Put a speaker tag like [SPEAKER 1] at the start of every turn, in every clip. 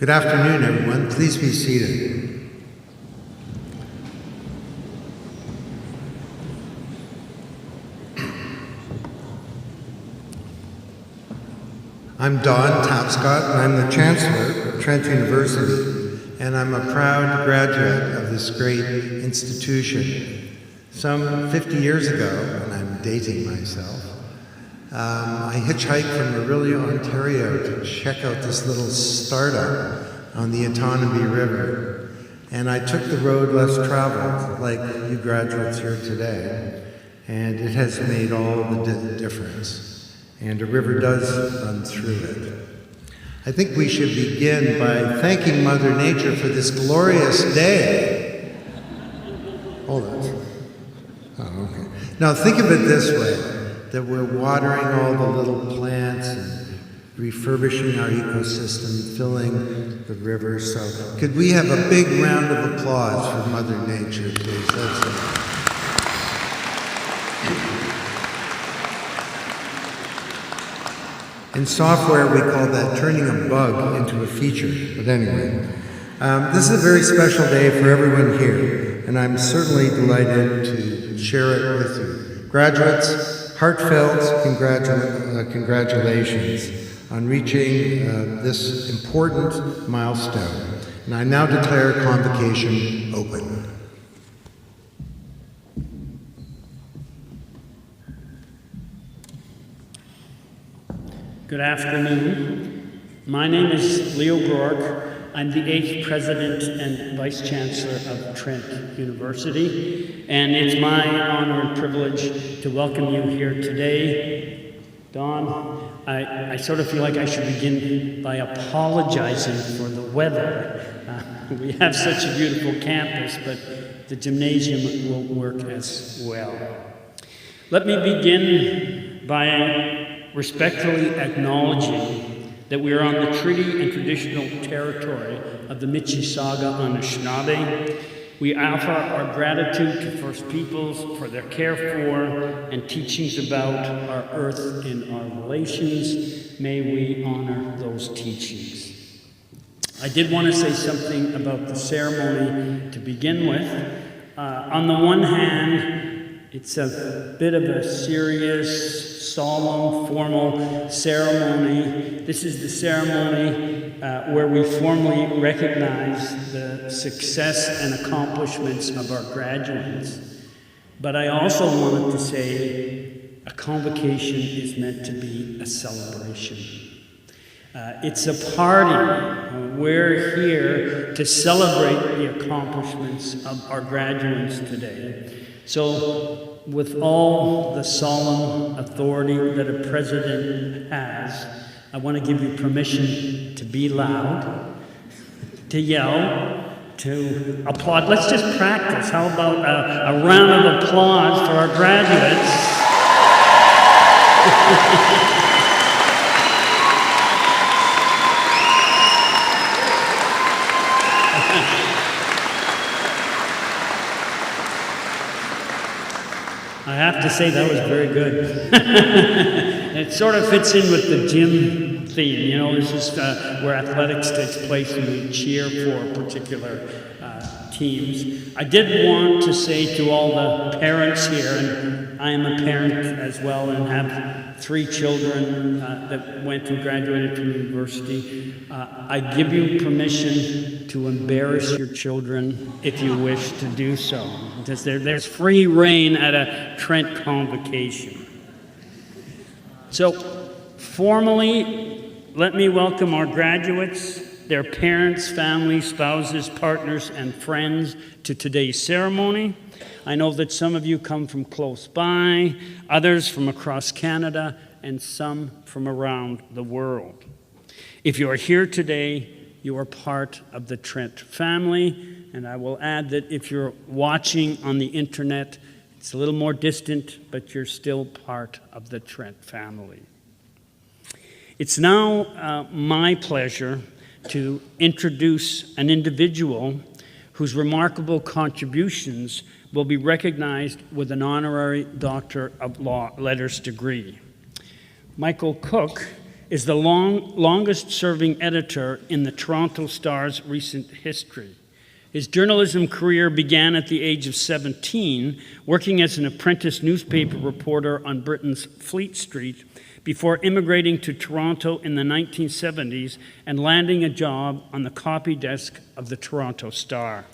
[SPEAKER 1] Good afternoon, everyone. Please be seated. I'm Don Tapscott, and I'm the Chancellor of Trent University, and I'm a proud graduate of this great institution. Some 50 years ago, and I'm dating myself, I hitchhiked from Orillia, Ontario to check out this little startup on the Honorary River. And I took the road less traveled, like you graduates here today, and it has made all the difference. And a river does run through it. I think we should begin by thanking Mother Nature for this glorious day. Hold on. Oh, okay. Now think of it this way, that we're watering all the little plants and refurbishing our ecosystem, filling the river. So could we have a big round of applause for Mother Nature, please? That's it. In software, we call that turning a bug into a feature. But anyway, this is a very special day for everyone here, and I'm certainly delighted to share it with you. Graduates, heartfelt congratulations on reaching this important milestone. And I now declare Convocation open.
[SPEAKER 2] Good afternoon. My name is Leo Groark. I'm the 8th President and Vice Chancellor of Trent University, and it's my honor and privilege to welcome you here today. Don, I sort of feel like I should begin by apologizing for the weather. We have such a beautiful campus, but the gymnasium won't work as well. Let me begin by respectfully acknowledging that we are on the treaty and traditional territory of the Mississauga Anishinaabe. We offer our gratitude to First Peoples for their care for and teachings about our earth and our relations. May we honor those teachings. I did want to say something about the ceremony to begin with. On the one hand, it's a bit of a serious, solemn, formal ceremony. This is the ceremony where we formally recognize the success and accomplishments of our graduates. But I also wanted to say a convocation is meant to be a celebration. It's a party. We're here to celebrate the accomplishments of our graduates today. So, with all the solemn authority that a president has, I want to give you permission to be loud, to yell, to applaud. Let's just practice. How about a round of applause for our graduates? I have to say that was very good. It sort of fits in with the gym theme. You know, this is where athletics takes place and we cheer for particular teams. I did want to say to all the parents here, and I am a parent as well and have 3 children that went and graduated from university. I give you permission to embarrass your children if you wish to do so. Because there's free reign at a Trent Convocation. So, formally, let me welcome our graduates, their parents, families, spouses, partners, and friends to today's ceremony. I know that some of you come from close by, others from across Canada, and some from around the world. If you are here today, you are part of the Trent family. And I will add that if you're watching on the internet, it's a little more distant, but you're still part of the Trent family. It's now my pleasure to introduce an individual whose remarkable contributions will be recognized with an honorary Doctor of Letters degree. Michael Cook is the longest-serving editor in the Toronto Star's recent history. His journalism career began at the age of 17, working as an apprentice newspaper reporter on Britain's Fleet Street, before immigrating to Toronto in the 1970s and landing a job on the copy desk of the Toronto Star.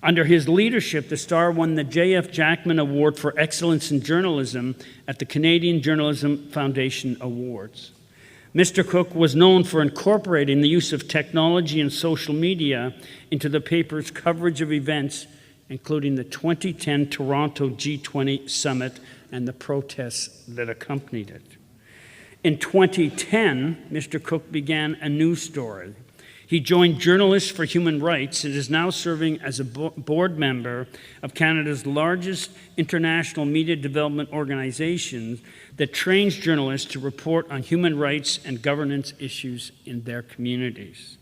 [SPEAKER 2] Under his leadership, the Star won the J.F. Jackman Award for Excellence in Journalism at the Canadian Journalism Foundation Awards. Mr. Cook was known for incorporating the use of technology and social media into the paper's coverage of events, including the 2010 Toronto G20 Summit and the protests that accompanied it. In 2010, Mr. Cook began a new story. He joined Journalists for Human Rights and is now serving as a board member of Canada's largest international media development organization that trains journalists to report on human rights and governance issues in their communities.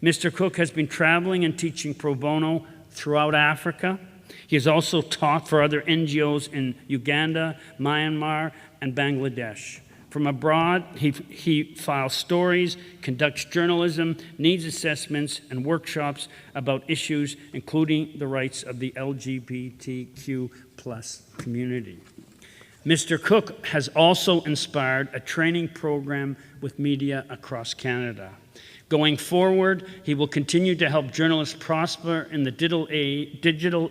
[SPEAKER 2] Mr. Cook has been traveling and teaching pro bono throughout Africa. He has also taught for other NGOs in Uganda, Myanmar, and Bangladesh. From abroad, he files stories, conducts journalism, needs assessments, and workshops about issues including the rights of the LGBTQ+ community. Mr. Cook has also inspired a training program with media across Canada. Going forward, he will continue to help journalists prosper in the digital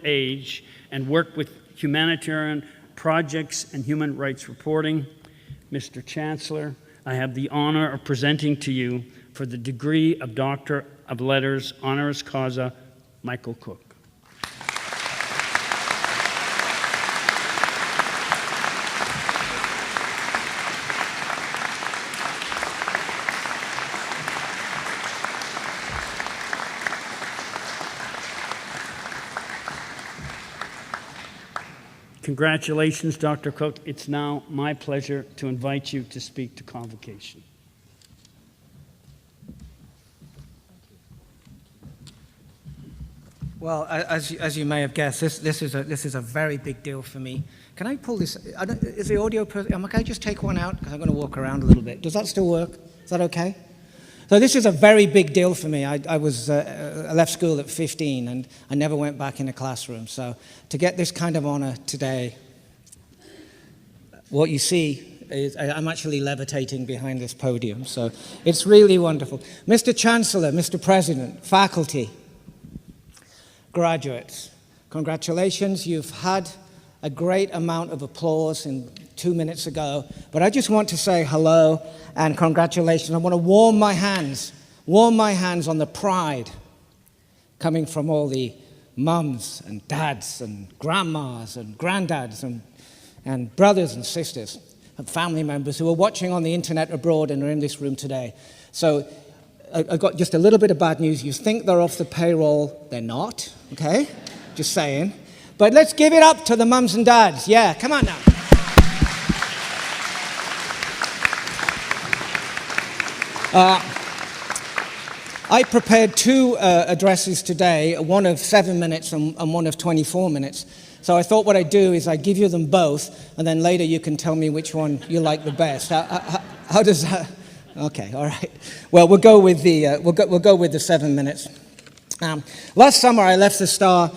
[SPEAKER 2] age and work with humanitarian projects and human rights reporting. Mr. Chancellor, I have the honor of presenting to you for the degree of Doctor of Letters, honoris causa, Michael Cook. Congratulations, Dr. Cook. It's now my pleasure to invite you to speak to Convocation.
[SPEAKER 3] Well, as you may have guessed, this is a very big deal for me. Can I pull this? Is the audio? Can I just take one out? Because I'm going to walk around a little bit. Does that still work? Is that okay? So this is a very big deal for me. I left school at 15 and I never went back in a classroom. So to get this kind of honor today, what you see is I'm actually levitating behind this podium. So it's really wonderful. Mr. Chancellor, Mr. President, faculty, graduates, congratulations. You've had a great amount of applause 2 minutes ago, but I just want to say hello and congratulations. I want to warm my hands on the pride coming from all the mums and dads and grandmas and granddads and brothers and sisters and family members who are watching on the internet abroad and are in this room today. So I got just a little bit of bad news. You think they're off the payroll. They're not, okay? Just saying. But let's give it up to the mums and dads. Yeah, come on now. I prepared two addresses today, one of 7 minutes and one of 24 minutes. So I thought what I'd do is I'd give you them both, and then later you can tell me which one you like the best. How does that? Okay, all right. Well, we'll go with the 7 minutes. Last summer I left the Star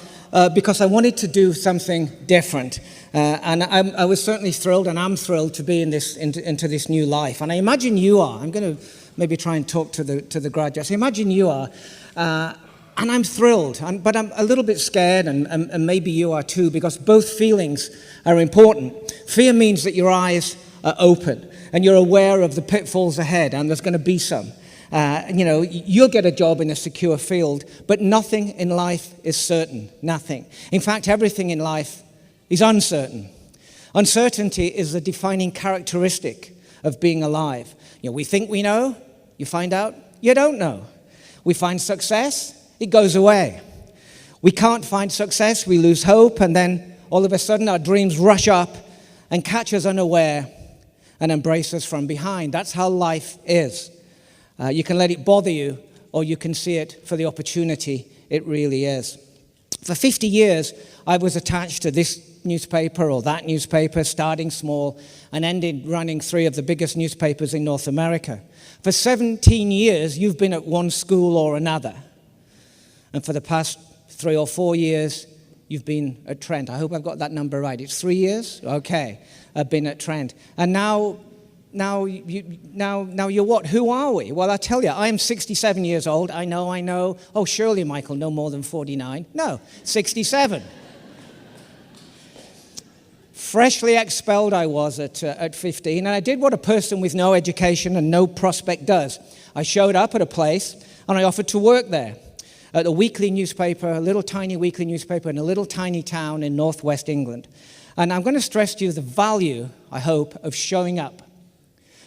[SPEAKER 3] because I wanted to do something different, and I was certainly thrilled, and I'm thrilled to be into this new life. And I imagine you are. I'm going to maybe try and talk to the graduates. I imagine you are, and I'm thrilled, but I'm a little bit scared, and maybe you are too, because both feelings are important. Fear means that your eyes are open, and you're aware of the pitfalls ahead, and there's going to be some. You'll get a job in a secure field, but nothing in life is certain. Nothing. In fact, everything in life is uncertain. Uncertainty is the defining characteristic of being alive. We think we know, you find out you don't know. We find success, it goes away. We can't find success, we lose hope, and then all of a sudden our dreams rush up and catch us unaware and embrace us from behind. That's how life is. You can let it bother you, or you can see it for the opportunity it really is. For 50 years, I was attached to this newspaper or that newspaper, starting small, and ended running 3 of the biggest newspapers in North America. For 17 years, you've been at one school or another. And for the past 3 or 4 years, you've been at Trent. I hope I've got that number right. It's 3 years? Okay, I've been at Trent. And now you're what? Who are we? Well, I tell you, I'm 67 years old. I know. Oh, surely, Michael, no more than 49. No, 67. Freshly expelled I was at 15, and I did what a person with no education and no prospect does. I showed up at a place, and I offered to work there at a weekly newspaper, a little tiny weekly newspaper in a little tiny town in northwest England. And I'm going to stress to you the value, I hope, of showing up.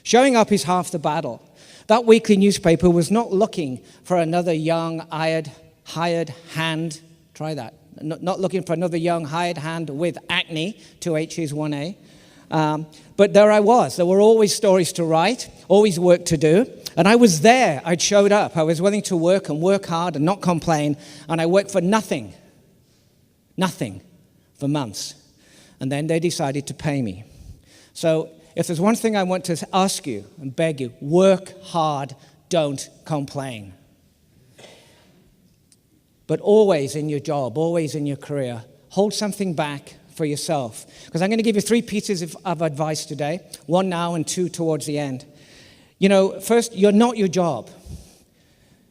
[SPEAKER 3] Showing up is half the battle. That weekly newspaper was not looking for another young hired hand. Try that. Not looking for another young hired hand with acne, 2 H's, 1 A. But there I was. There were always stories to write, always work to do. And I was there. I'd showed up. I was willing to work and work hard and not complain. And I worked for nothing for months. And then they decided to pay me. So if there's one thing I want to ask you and beg you, work hard, don't complain. But always in your job, always in your career, hold something back for yourself. Because I'm going to give you 3 pieces of advice today, 1 now and 2 towards the end. You know, first, you're not your job.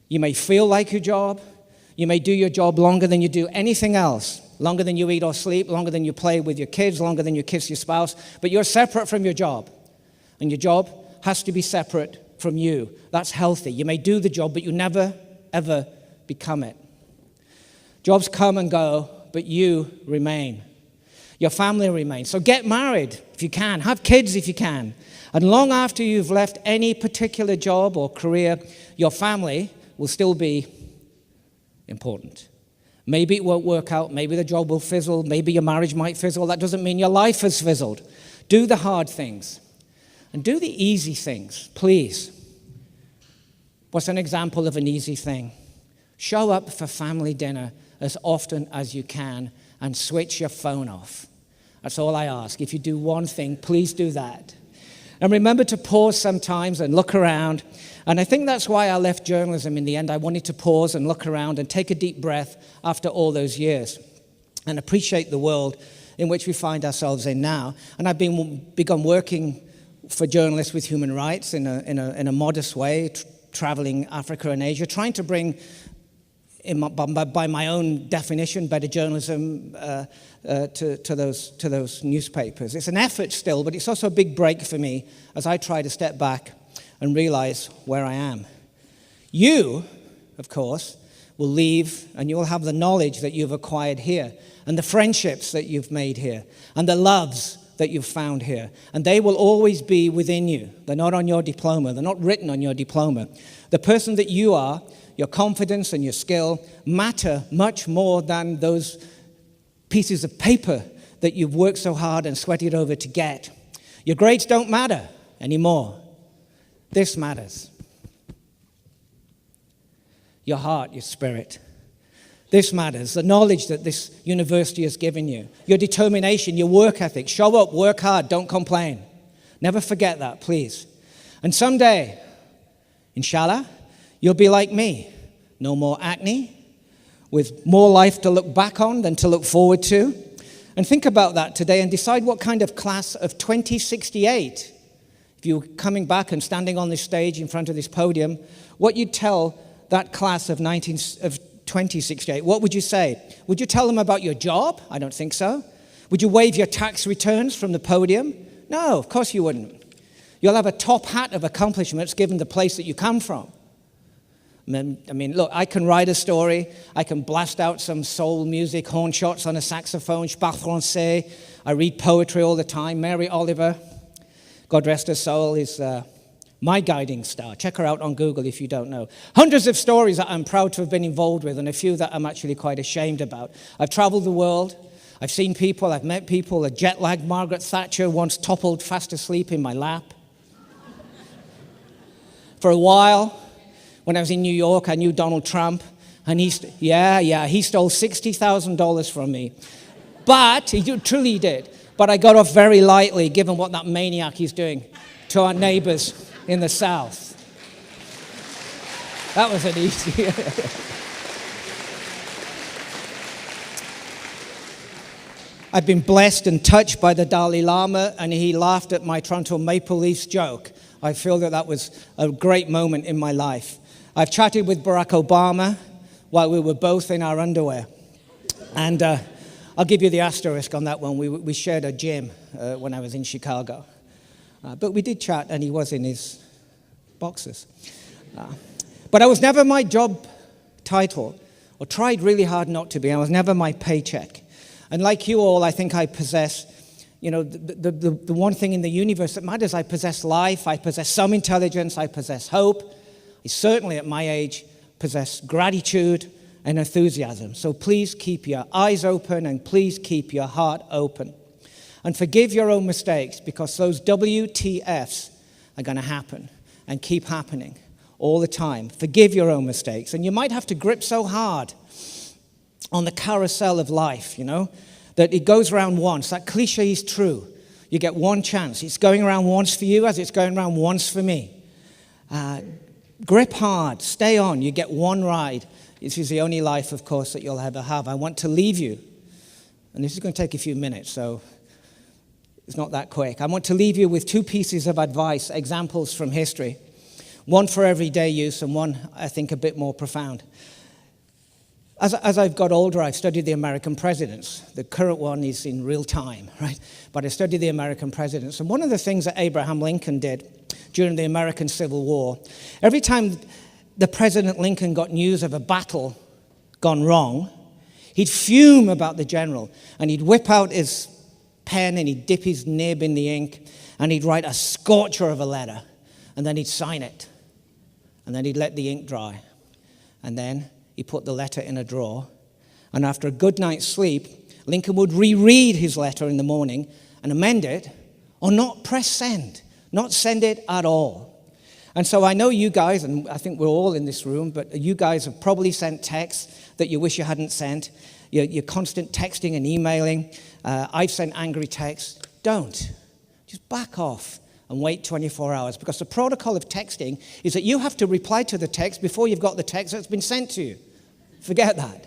[SPEAKER 3] You may feel like your job. You may do your job longer than you do anything else, longer than you eat or sleep, longer than you play with your kids, longer than you kiss your spouse. But you're separate from your job. And your job has to be separate from you. That's healthy. You may do the job, but you never, ever become it. Jobs come and go, but you remain. Your family remains. So get married if you can. Have kids if you can. And long after you've left any particular job or career, your family will still be important. Maybe it won't work out. Maybe the job will fizzle. Maybe your marriage might fizzle. That doesn't mean your life has fizzled. Do the hard things. And do the easy things, please. What's an example of an easy thing? Show up for family dinner as often as you can and switch your phone off. That's all I ask. If you do one thing, please do that. And remember to pause sometimes and look around. And I think that's why I left journalism in the end. I wanted to pause and look around and take a deep breath after all those years and appreciate the world in which we find ourselves in now. And I've begun working for journalists with human rights in a modest way, traveling Africa and Asia, trying to bring, by my own definition, better journalism to those newspapers. It's an effort still, but it's also a big break for me as I try to step back and realize where I am. You, of course, will leave and you'll have the knowledge that you've acquired here and the friendships that you've made here and the loves that you've found here. And they will always be within you. They're not on your diploma. They're not written on your diploma. The person that you are, your confidence and your skill matter much more than those pieces of paper that you've worked so hard and sweated over to get. Your grades don't matter anymore. This matters. Your heart, your spirit. This matters. The knowledge that this university has given you. Your determination, your work ethic. Show up, work hard, don't complain. Never forget that, please. And someday, inshallah, you'll be like me. No more acne, with more life to look back on than to look forward to. And think about that today and decide what kind of class of 2068, if you were coming back and standing on this stage in front of this podium, what you'd tell that class of 2068. What would you say? Would you tell them about your job? I don't think so. Would you wave your tax returns from the podium? No, of course you wouldn't. You'll have a top hat of accomplishments given the place that you come from. I mean, look, I can write a story. I can blast out some soul music, horn shots on a saxophone. Je parle français. I read poetry all the time. Mary Oliver, God rest her soul, is my guiding star. Check her out on Google if you don't know. Hundreds of stories that I'm proud to have been involved with and a few that I'm actually quite ashamed about. I've traveled the world. I've seen people. I've met people. A jet-lagged Margaret Thatcher once toppled fast asleep in my lap. For a while, when I was in New York, I knew Donald Trump, and he stole $60,000 from me. But, he truly did. But I got off very lightly, given what that maniac is doing to our neighbors in the south. That was an easy. I've been blessed and touched by the Dalai Lama, and he laughed at my Toronto Maple Leafs joke. I feel that that was a great moment in my life. I've chatted with Barack Obama while we were both in our underwear. And I'll give you the asterisk on that one. We shared a gym when I was in Chicago. But we did chat, and he was in his boxers. But I was never my job title, or tried really hard not to be. I was never my paycheck. And like you all, I think I possess, the one thing in the universe that matters. I possess life, I possess some intelligence, I possess hope. I certainly, at my age, possess gratitude and enthusiasm. So please keep your eyes open and please keep your heart open. And forgive your own mistakes, because those WTFs are going to happen and keep happening all the time. Forgive your own mistakes. And you might have to grip so hard on the carousel of life, that it goes around once. That cliche is true. You get one chance. It's going around once for you as it's going around once for me. Grip hard. Stay on. You get one ride. This is the only life, of course, that you'll ever have. I want to leave you, and this is going to take a few minutes, so it's not that quick. I want to leave you with two pieces of advice, examples from history. One for everyday use and one, I think, a bit more profound. As I've got older, I've studied the American presidents. The current one is in real time, right? But I studied the American presidents. And one of the things that Abraham Lincoln did during the American Civil War, every time the President Lincoln got news of a battle gone wrong, he'd fume about the general, and he'd whip out his pen and he'd dip his nib in the ink, and he'd write a scorcher of a letter, and then he'd sign it, and then he'd let the ink dry, and then he put the letter in a drawer, and after a good night's sleep, Lincoln would reread his letter in the morning and amend it, or not press send, not send it at all. And so I know you guys, and I think we're all in this room, but you guys have probably sent texts that you wish you hadn't sent. You're constant texting and emailing. I've sent angry texts. Don't. Just back off and wait 24 hours, because the protocol of texting is that you have to reply to the text before you've got the text that's been sent to you. Forget that.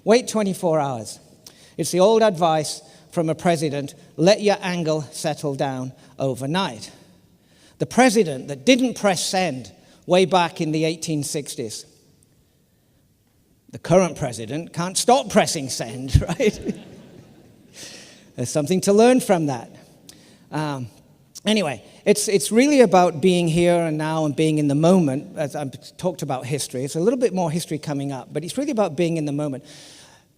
[SPEAKER 3] Wait 24 hours. It's the old advice from a president: let your anger settle down overnight. The president that didn't press send way back in the 1860s, the current president can't stop pressing send, right? There's something to learn from that. Anyway, it's really about being here and now and being in the moment. As I've talked about history, it's a little bit more history coming up, but it's really about being in the moment.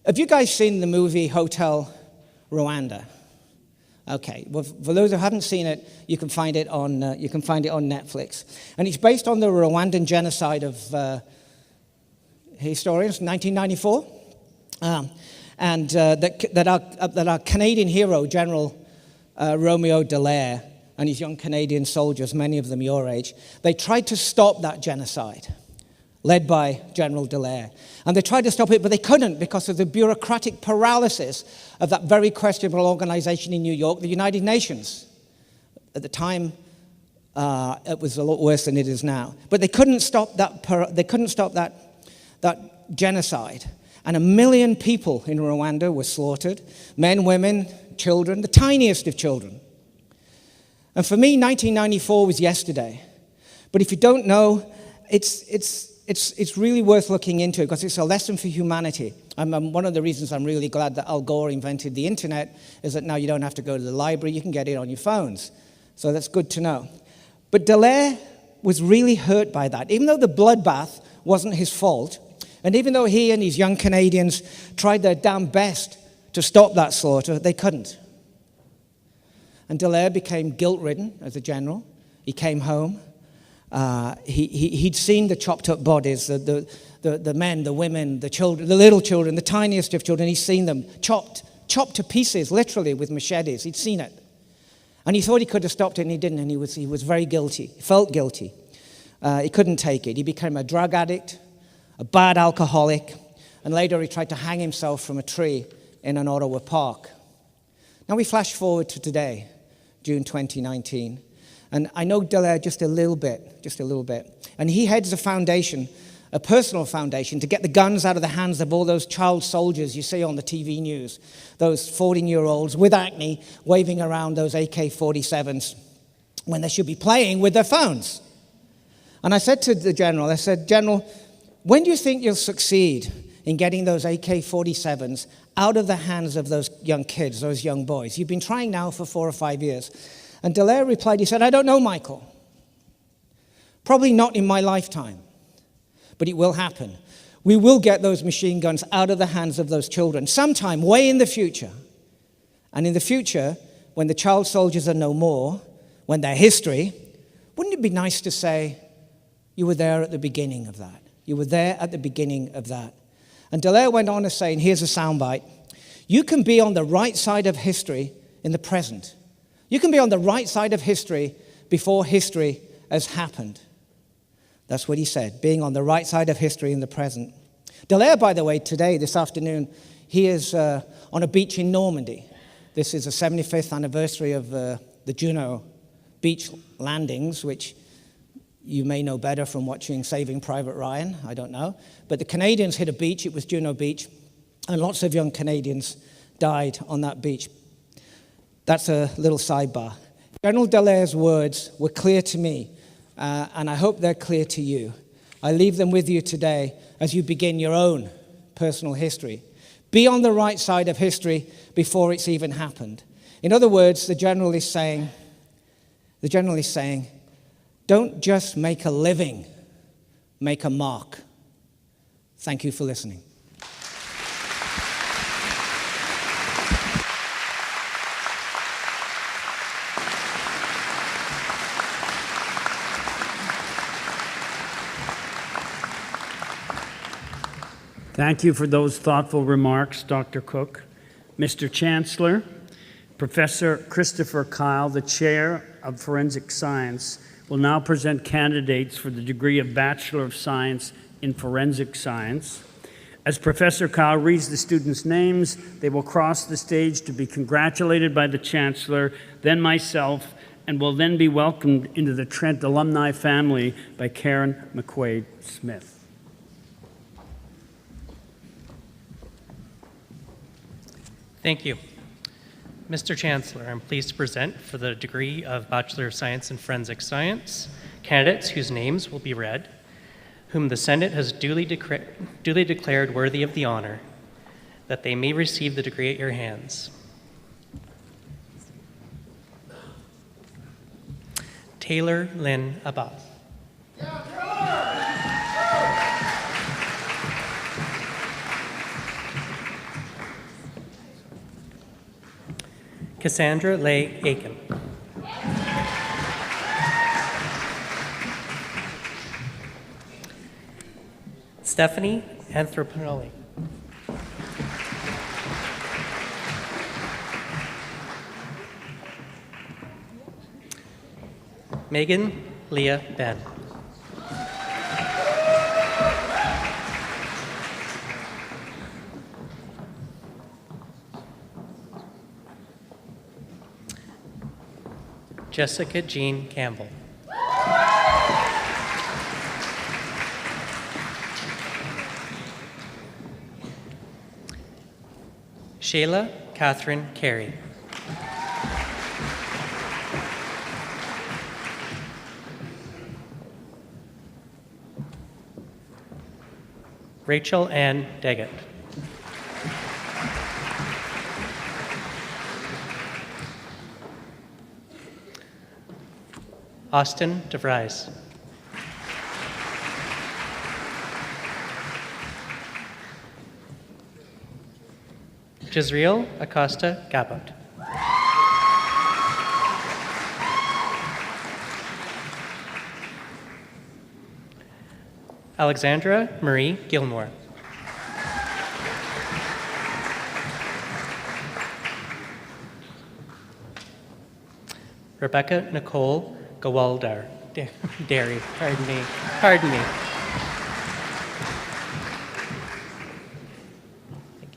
[SPEAKER 3] Have you guys seen the movie Hotel Rwanda? Okay, well, for those who haven't seen it, you can find it on Netflix, and it's based on the Rwandan genocide of historians, 1994, and that our Canadian hero, General Romeo Dallaire, and his young Canadian soldiers, many of them your age, they tried to stop that genocide, led by General Dallaire. And they tried to stop it, but they couldn't, because of the bureaucratic paralysis of that very questionable organization in New York, the United Nations. At the time, it was a lot worse than it is now. But they couldn't stop that genocide. And 1 million people in Rwanda were slaughtered, men, women, children, the tiniest of children. And for me, 1994 was yesterday. But if you don't know, it's really worth looking into, because it's a lesson for humanity. One of the reasons I'm really glad that Al Gore invented the internet is that now you don't have to go to the library, you can get it on your phones. So that's good to know. But Dallaire was really hurt by that. Even though the bloodbath wasn't his fault, and even though he and his young Canadians tried their damn best to stop that slaughter, they couldn't. And Dallaire became guilt-ridden as a general. He came home. He'd seen the chopped up bodies, the men, the women, the children, the little children, the tiniest of children. He'd seen them chopped to pieces, literally with machetes. He'd seen it. And he thought he could have stopped it, and he didn't, and he was very guilty. He felt guilty. He couldn't take it. He became a drug addict, a bad alcoholic, and later he tried to hang himself from a tree in an Ottawa park. Now we flash forward to today, June 2019. And I know Dallaire just a little bit. And he heads a foundation, a personal foundation, to get the guns out of the hands of all those child soldiers you see on the TV news, those 14-year-olds with acne waving around those AK-47s when they should be playing with their phones. And I said to the general, General, when do you think you'll succeed in getting those AK-47s out of the hands of those young kids, those young boys? You've been trying now for 4 or 5 years. And Dallaire replied, he said, I don't know, Michael. Probably not in my lifetime, but it will happen. We will get those machine guns out of the hands of those children sometime way in the future. And in the future, when the child soldiers are no more, when they're history, wouldn't it be nice to say, you were there at the beginning of that. You were there at the beginning of that. And Dallaire went on to say, and here's a soundbite, you can be on the right side of history in the present. You can be on the right side of history before history has happened. That's what he said, being on the right side of history in the present. Dallaire, by the way, today, this afternoon, he is on a beach in Normandy. This is the 75th anniversary of the Juno beach landings, which you may know better from watching Saving Private Ryan, I don't know. But the Canadians hit a beach, it was Juno Beach, and lots of young Canadians died on that beach. That's a little sidebar. General Dallaire's words were clear to me, and I hope they're clear to you. I leave them with you today as you begin your own personal history. Be on the right side of history before it's even happened. In other words, the general is saying, don't just make a living, make a mark. Thank you for listening.
[SPEAKER 2] Thank you for those thoughtful remarks, Dr. Cook. Mr. Chancellor, Professor Christopher Kyle, the Chair of Forensic Science, will now present candidates for the degree of Bachelor of Science in Forensic Science. As Professor Kyle reads the students' names, they will cross the stage to be congratulated by the Chancellor, then myself, and will then be welcomed into the Trent alumni family by Karen McQuaid-Smith.
[SPEAKER 4] Thank you. Mr. Chancellor, I'm pleased to present for the degree of Bachelor of Science in Forensic Science candidates whose names will be read, whom the Senate has duly declared worthy of the honor, that they may receive the degree at your hands. Taylor Lynn Abad. Cassandra Leigh Aiken. Stephanie Anthropinoli. Megan Leah Ben. Jessica Jean Campbell. Shayla Catherine Carey. Rachel Ann Daggett. Austin DeVries. Jezreel Acosta Gabot. Alexandra Marie Gilmore. Rebecca Nicole Gawaldar. Dairy, pardon me. Thank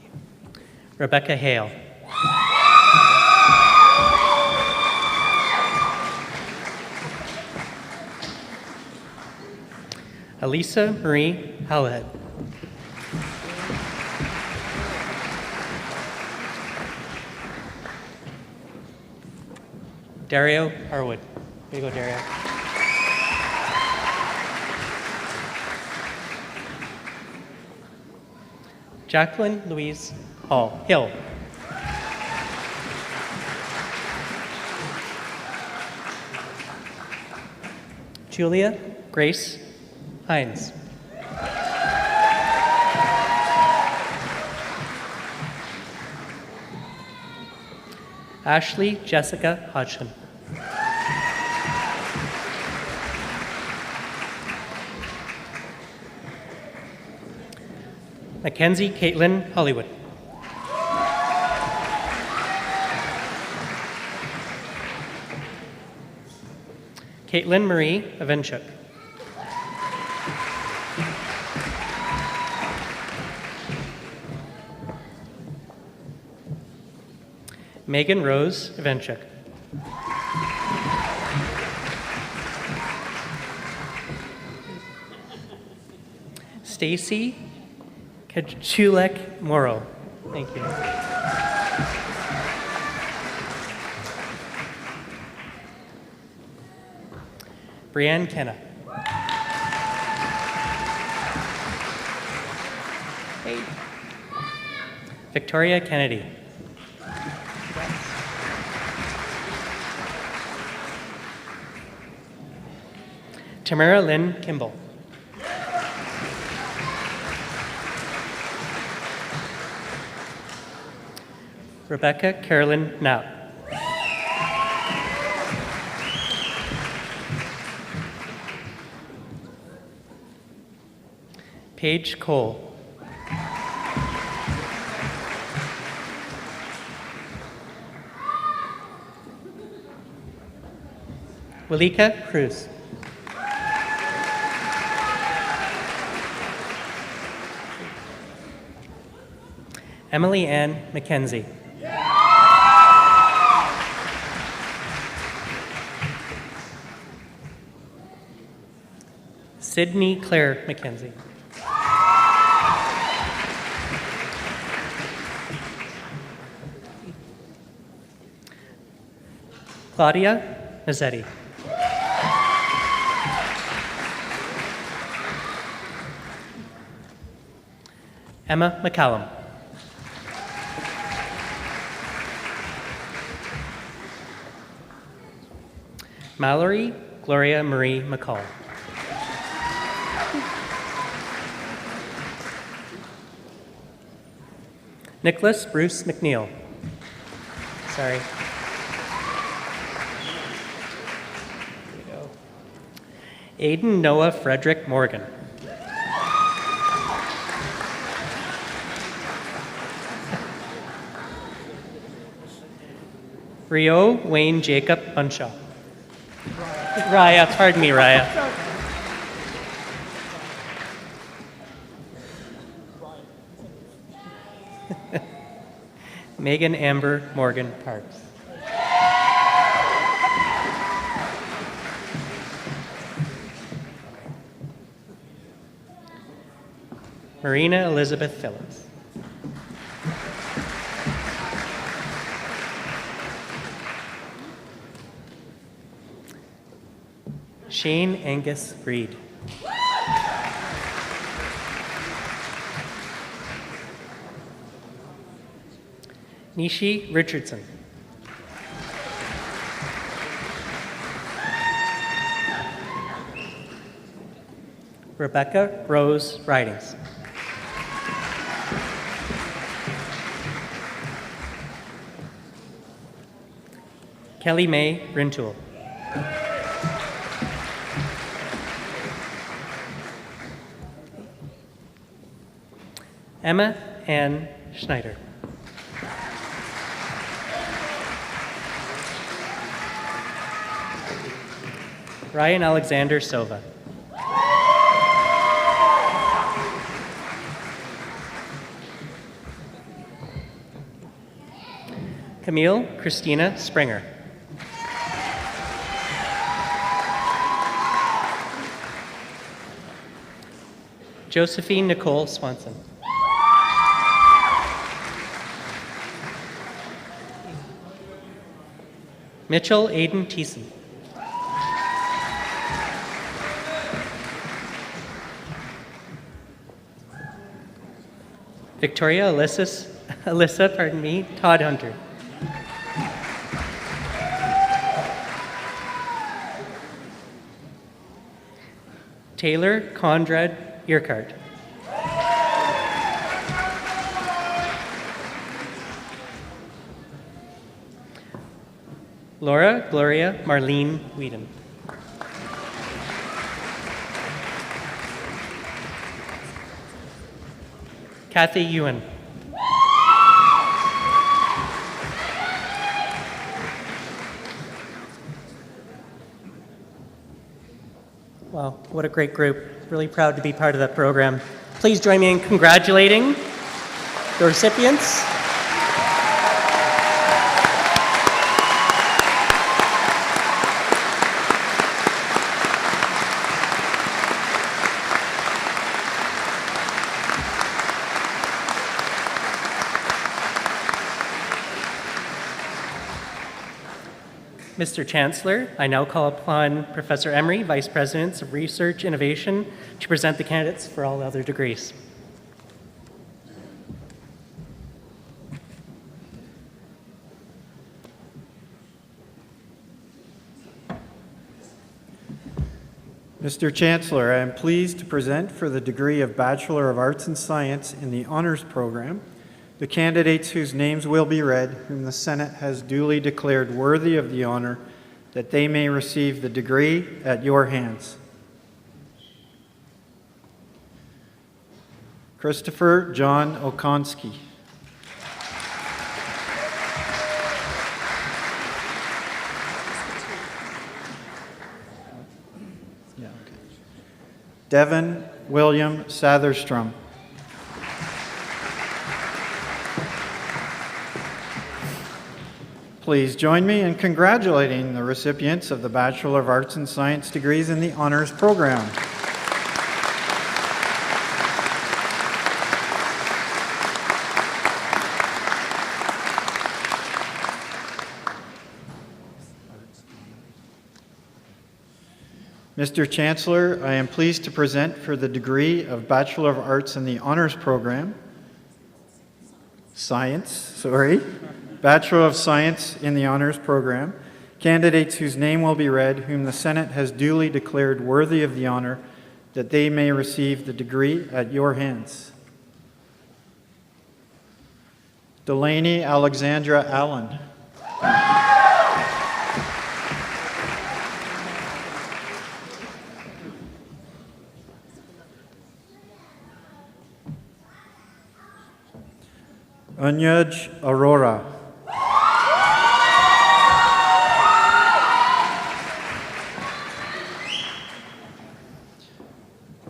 [SPEAKER 4] you. Rebecca Hale. Elisa Marie Hallhead. Dario Harwood. Here you go, Dario. Jacqueline Louise Hill. Julia Grace Hines. Ashley Jessica Hodgson. Mackenzie Caitlin Hollywood. Caitlin Marie Avenchuk. Megan Rose Avenchuk. Stacy Kachulek Morrow. Thank you. Brianne Kenna. Hey. Victoria Kennedy. Tamara Lynn Kimball. Rebecca Carolyn Knapp. Paige Cole. Walika Cruz. Emily Ann McKenzie. Sydney Claire McKenzie. Claudia Mazzetti. Emma McCallum. Mallory Gloria Marie McCall. Nicholas Bruce McNeil. Sorry. Aiden Noah Frederick Morgan. Rio Wayne Jacob Bunshaw. Raya, pardon me, Raya. Megan Amber Morgan Parks. Marina Elizabeth Phillips. Shane Angus Reed. Nishi Richardson. Rebecca Rose Ridings. Kelly Mae Rintoul. Emma Ann Schneider. Ryan Alexander Silva. Camille Christina Springer. Josephine Nicole Swanson. Mitchell Aiden Thiessen. Victoria Alyssa, Todd Hunter. Taylor Conrad Earcart. Laura Gloria Marlene Whedon. Kathy Ewan. Wow, what a great group. Really proud to be part of that program. Please join me in congratulating the recipients. Mr. Chancellor, I now call upon Professor Emery, Vice President of Research Innovation, to present the candidates for all other degrees.
[SPEAKER 5] Mr. Chancellor, I am pleased to present for the degree of Bachelor of Arts and Science in the Honours Program the candidates whose names will be read, whom the Senate has duly declared worthy of the honor, that they may receive the degree at your hands. Christopher John Okonski. Devin William Satherstrom. Please join me in congratulating the recipients of the Bachelor of Arts and Science degrees in the Honours Program. Mr. Chancellor, I am pleased to present for the degree of Bachelor of Arts in the Honours Program, Bachelor of Science in the Honours Program, candidates whose name will be read, whom the Senate has duly declared worthy of the honor, that they may receive the degree at your hands. Delaney Alexandra Allen. Anyaj Aurora.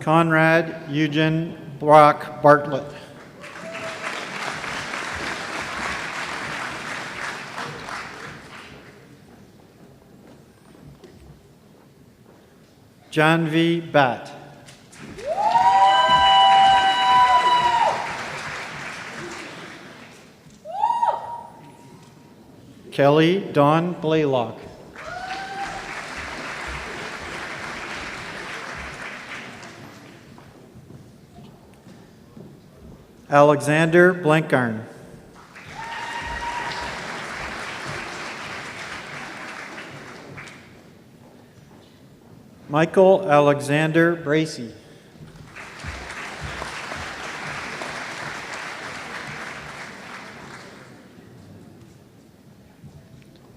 [SPEAKER 5] Conrad Eugen Brock Bartlett. Janvi Bat. Kelly Dawn Blaylock. Alexander Blankarn. Michael Alexander Bracey.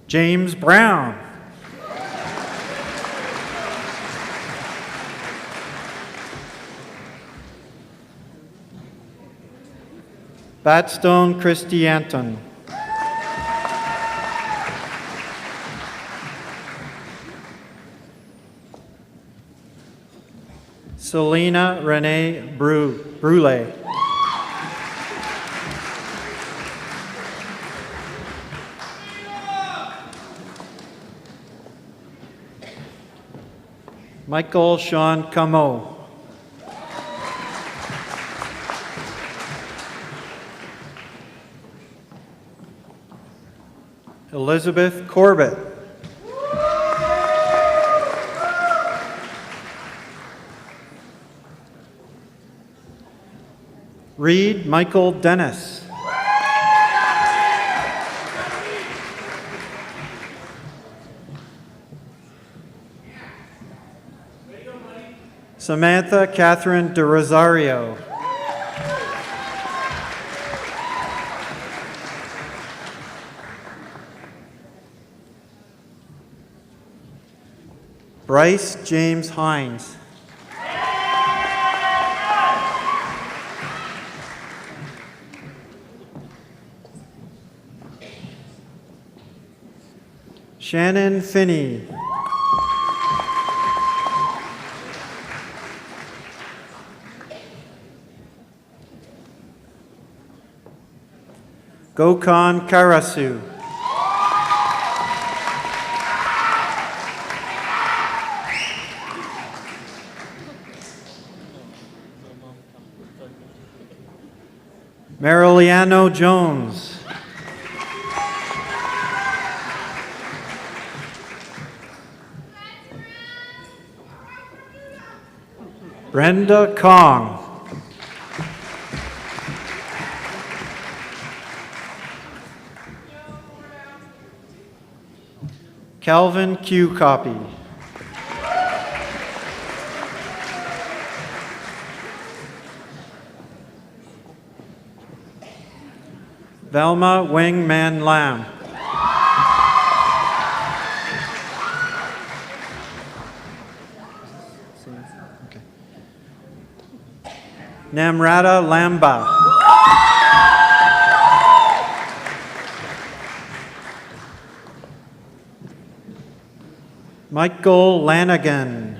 [SPEAKER 5] James Brown. Batstone Christy Anton. Selena Renee Brule. Michael Sean Camo. Elizabeth Corbett. Reed Michael Dennis. Samantha Catherine de Rosario. Bryce James Hines. Shannon Finney. Gokhan Karasu. Mariliano Jones. Brenda Kong. Calvin Q. Copy. Velma Wing Man Lam. Namrata Lamba. Michael Lanigan.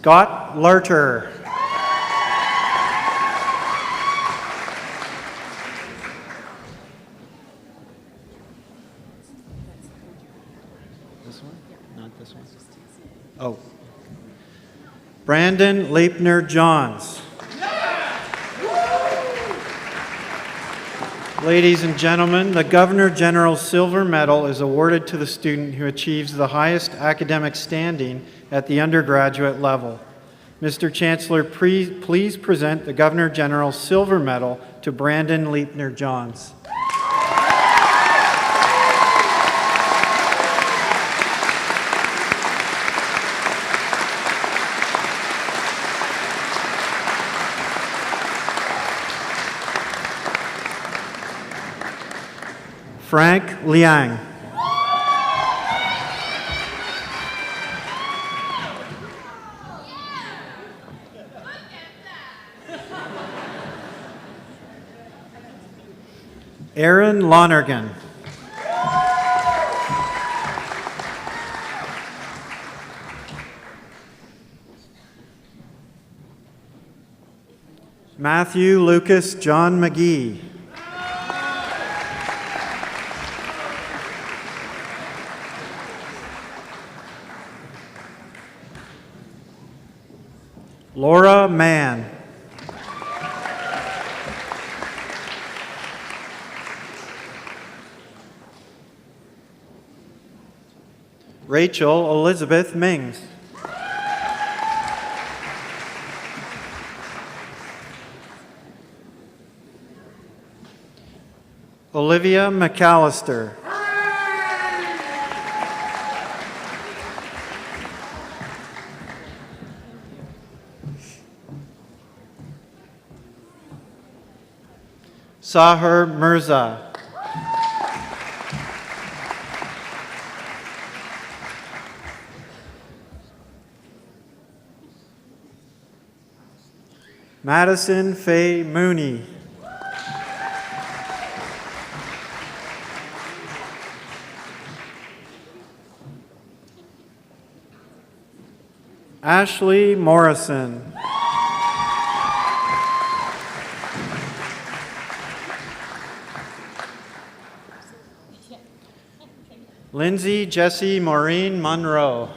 [SPEAKER 5] Scott Larter. This one? Not this one. Oh. Brandon Leipner Johns. Ladies and gentlemen, the Governor General's Silver Medal is awarded to the student who achieves the highest academic standing at the undergraduate level. Mr. Chancellor, please present the Governor General's Silver Medal to Brandon Leipner Johns. Frank Liang. Aaron Lonergan. Matthew Lucas John McGee. Laura Mann. Rachel Elizabeth Mings. Olivia McAllister. Sahar Mirza. Madison Faye Mooney. Ashley Morrison. Lindsay Jessie Maureen Monroe.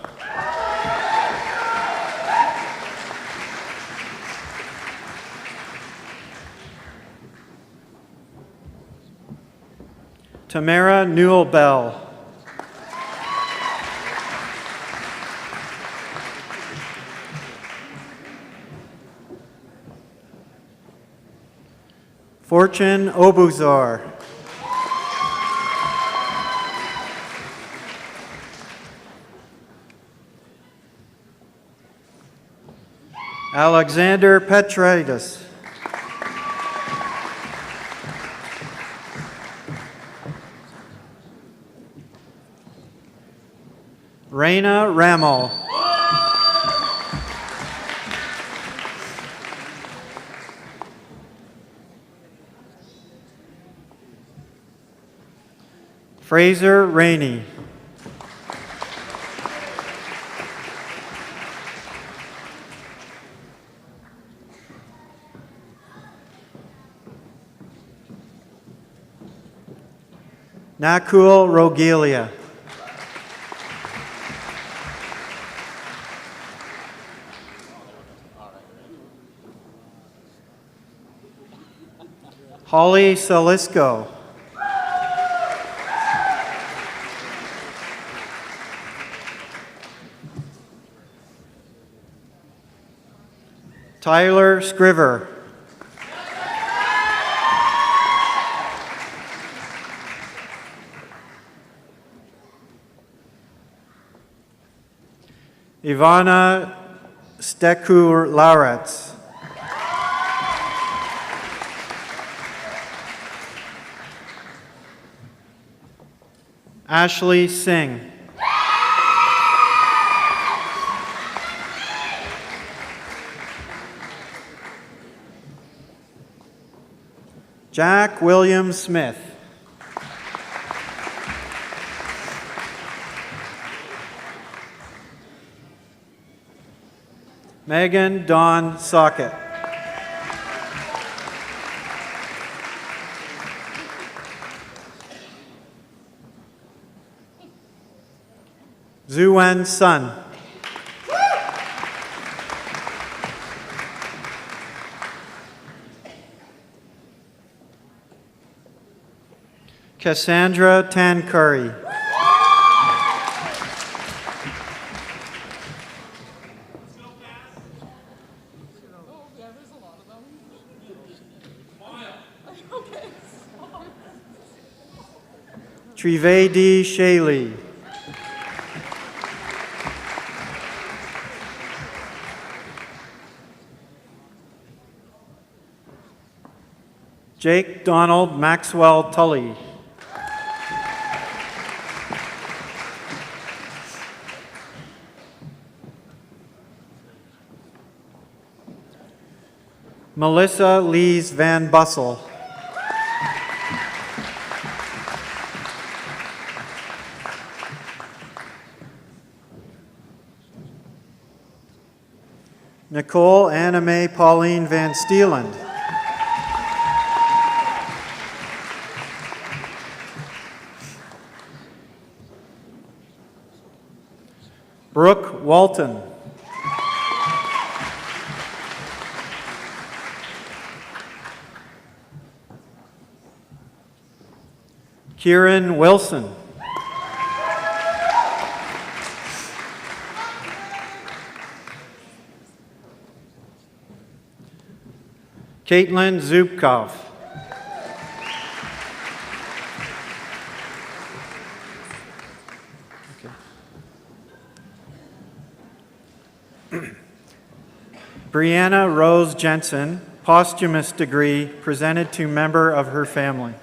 [SPEAKER 5] Tamara Newell-Bell. Fortune Obuzar. Alexander Petrides. Reina Ramel. Fraser Rainey. Nakul Rogelia. Holly Salisco. Tyler Scriver. Ivana Stekur-Lauretz. Ashley Singh. Jack William Smith. Megan Dawn Socket. Zuwen Sun. Cassandra Tancurry. Trivedi Shaley. Jake Donald Maxwell Tully. Melissa Lees Van Bussel. Nicole Anime Pauline Van Steeland. Brooke Walton. Kieran Wilson. Caitlin Zubkov. Brianna Rose Jensen, posthumous degree presented to member of her family.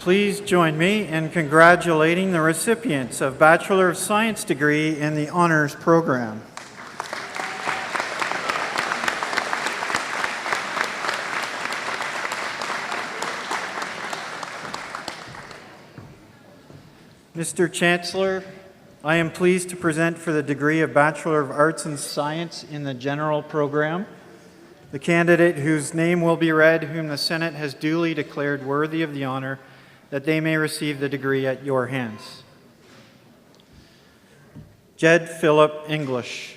[SPEAKER 5] Please join me in congratulating the recipients of Bachelor of Science degree in the Honors Program. Mr. Chancellor, I am pleased to present for the degree of Bachelor of Arts and Science in the General Program the candidate whose name will be read, whom the Senate has duly declared worthy of the honor that they may receive the degree at your hands. Jed Philip English.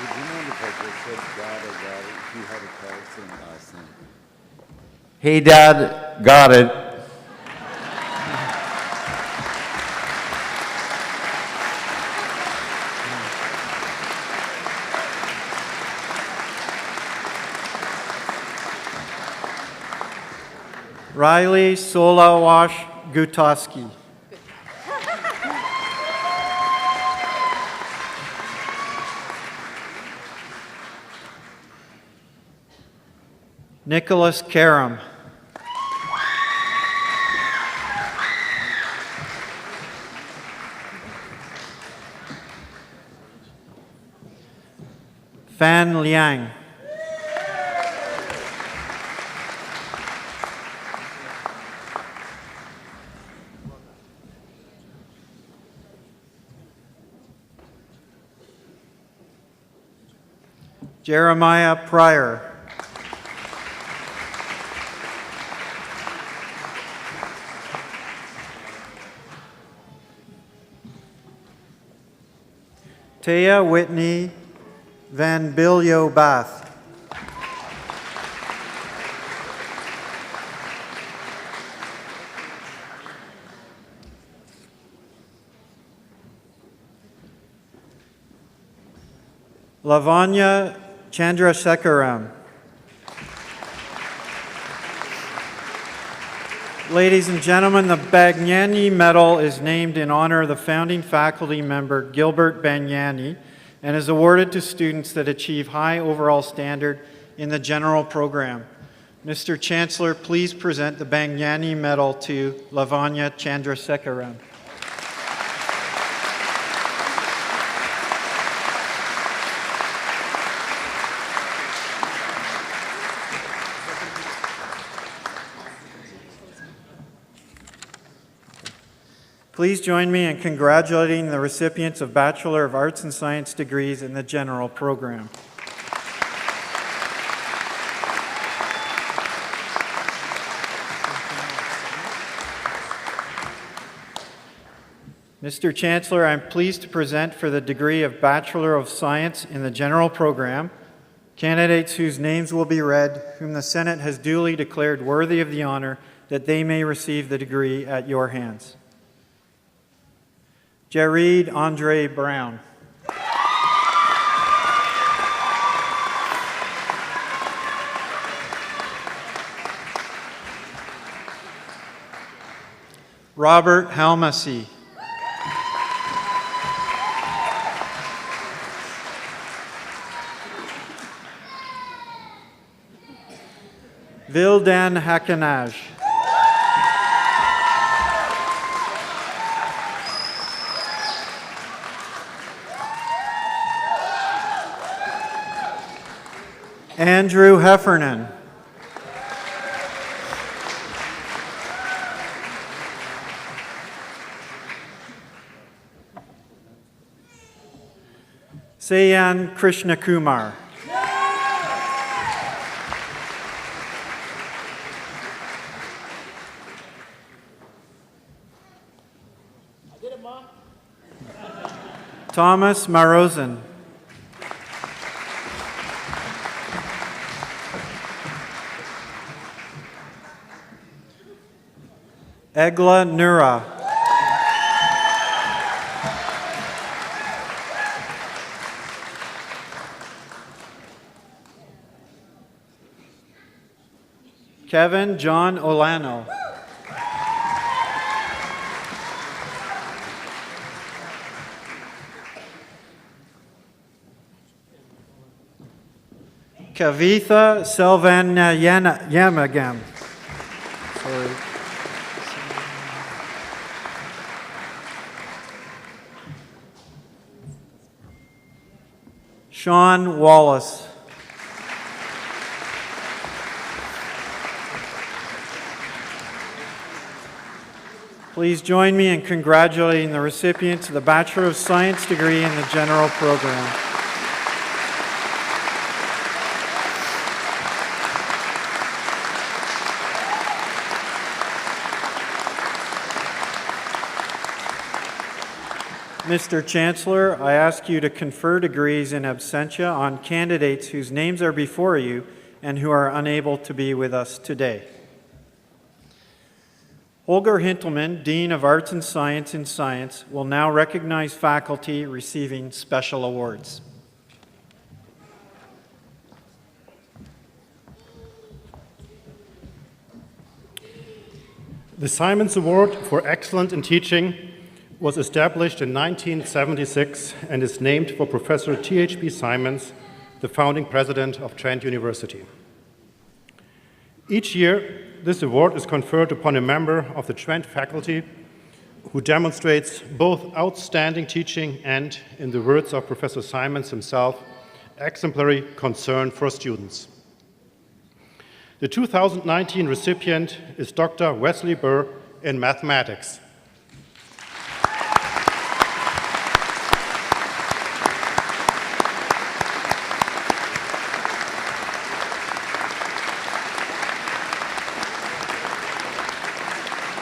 [SPEAKER 6] Would you mind if I just said got it, if you had a call in the last name? Hey, Dad, got it.
[SPEAKER 5] Riley Solawash Gutowski. Nicholas Karam. Fan Liang. Jeremiah Pryor. Taya Whitney Van Biljo Bath. Lavanya Chandrasekaram. Ladies and gentlemen, the Bagnani Medal is named in honor of the founding faculty member Gilbert Bagnani and is awarded to students that achieve high overall standard in the general program. Mr. Chancellor, please present the Bagnani Medal to Lavanya Chandrasekaram. Please join me in congratulating the recipients of Bachelor of Arts and Science degrees in the general program. Mr. Chancellor, I'm pleased to present for the degree of Bachelor of Science in the general program candidates whose names will be read, whom the Senate has duly declared worthy of the honor that they may receive the degree at your hands. Jared Andre Brown. Robert Halmasy. Vildan Hakanaj. Andrew Heffernan. Sayan Krishnakumar. Thomas Marosen. Egla Nura. Kevin John Olano. Kavitha Selvanayamagam. Sorry. Sean Wallace. Please join me in congratulating the recipients of the Bachelor of Science degree in the general program. Mr. Chancellor, I ask you to confer degrees in absentia on candidates whose names are before you and who are unable to be with us today. Holger Hintelman, Dean of Arts and Science in Science, will now recognize faculty receiving special awards.
[SPEAKER 7] The Simons Award for Excellence in Teaching was established in 1976 and is named for Professor T.H.B. Simons, the founding president of Trent University. Each year, this award is conferred upon a member of the Trent faculty who demonstrates both outstanding teaching and, in the words of Professor Simons himself, exemplary concern for students. The 2019 recipient is Dr. Wesley Burr in mathematics.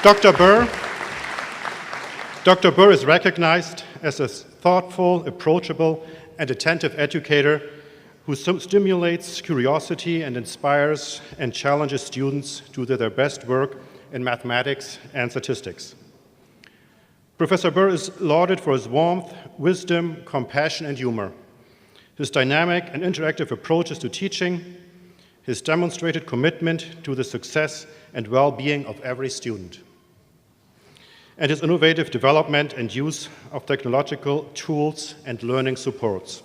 [SPEAKER 7] Dr. Burr is recognized as a thoughtful, approachable, and attentive educator who stimulates curiosity and inspires and challenges students to do their best work in mathematics and statistics. Professor Burr is lauded for his warmth, wisdom, compassion, and humor, his dynamic and interactive approaches to teaching, his demonstrated commitment to the success and well-being of every student, and his innovative development and use of technological tools and learning supports.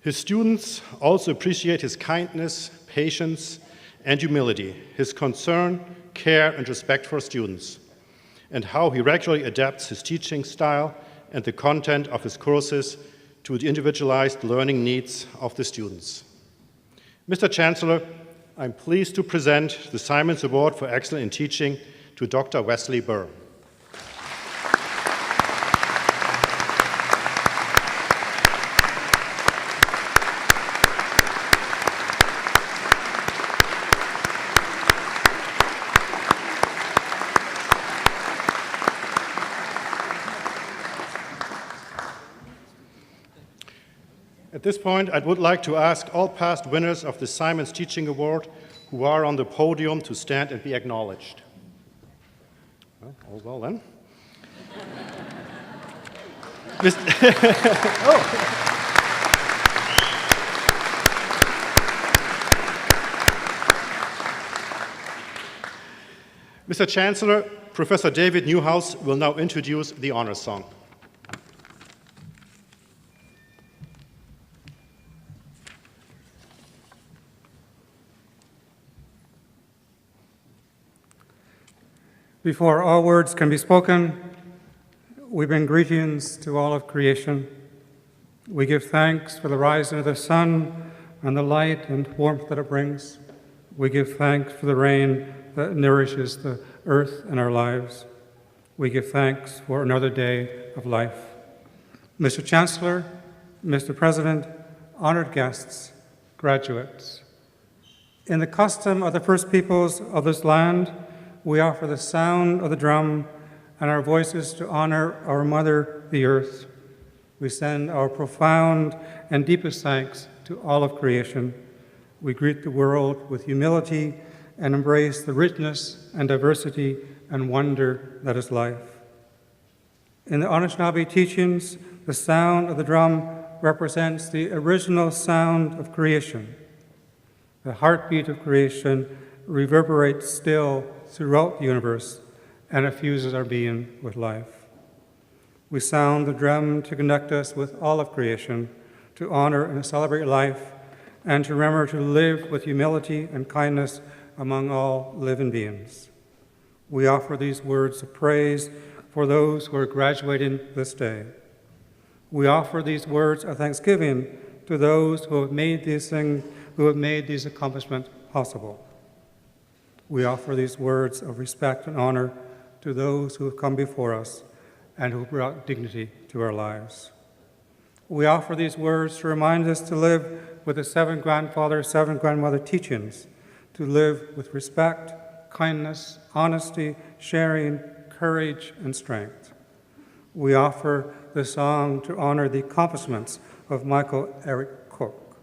[SPEAKER 7] His students also appreciate his kindness, patience, and humility, his concern, care, and respect for students, and how he regularly adapts his teaching style and the content of his courses to the individualized learning needs of the students. Mr. Chancellor, I'm pleased to present the Simons Award for Excellence in Teaching to Dr. Wesley Burr. At this point, I would like to ask all past winners of the Simons Teaching Award who are on the podium to stand and be acknowledged. Well, all well then. Mr. Chancellor, Professor David Newhouse will now introduce the honor song.
[SPEAKER 8] Before all words can be spoken, we bring greetings to all of creation. We give thanks for the rising of the sun and the light and warmth that it brings. We give thanks for the rain that nourishes the earth and our lives. We give thanks for another day of life. Mr. Chancellor, Mr. President, honored guests, graduates. In the custom of the first peoples of this land, we offer the sound of the drum and our voices to honor our mother, the earth. We send our profound and deepest thanks to all of creation. We greet the world with humility and embrace the richness and diversity and wonder that is life. In the Anishinaabe teachings, the sound of the drum represents the original sound of creation. The heartbeat of creation reverberates still throughout the universe and infuses our being with life. We sound the drum to connect us with all of creation, to honor and celebrate life and to remember to live with humility and kindness among all living beings. We offer these words of praise for those who are graduating this day. We offer these words of thanksgiving to those who have made these accomplishments possible. We offer these words of respect and honor to those who have come before us and who brought dignity to our lives. We offer these words to remind us to live with the seven grandmother teachings, to live with respect, kindness, honesty, sharing, courage, and strength. We offer the song to honor the accomplishments of Michael Eric Cook.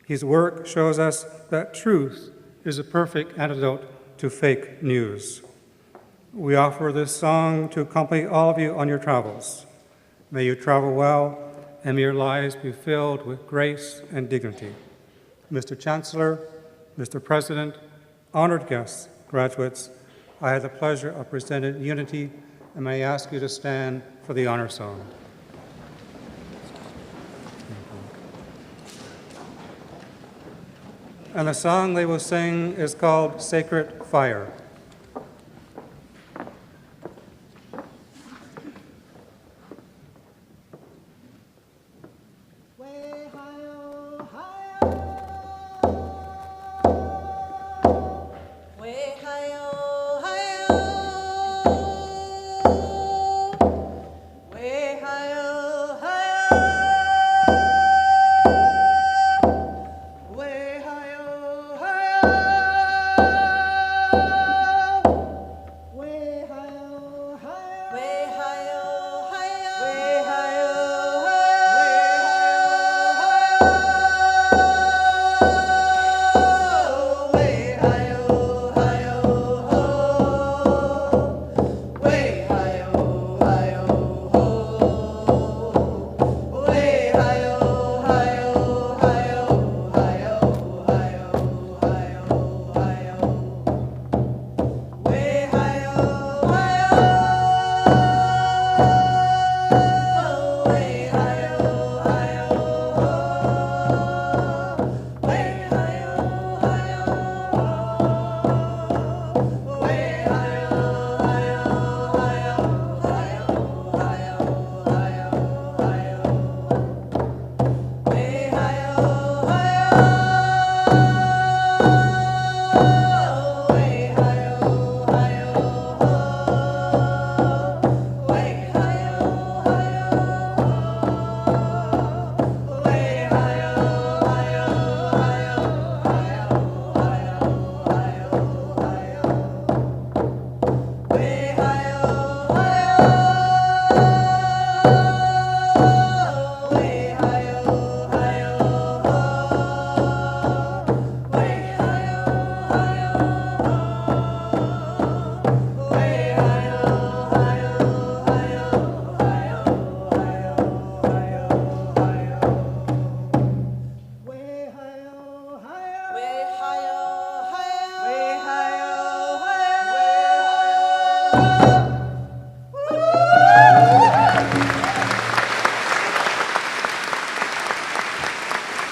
[SPEAKER 8] His work shows us that truth is a perfect antidote to fake news. We offer this song to accompany all of you on your travels. May you travel well, and may your lives be filled with grace and dignity. Mr. Chancellor, Mr. President, honored guests, graduates, I had the pleasure of presenting Unity, and may I ask you to stand for the honor song. And the song they will sing is called Sacred Fire.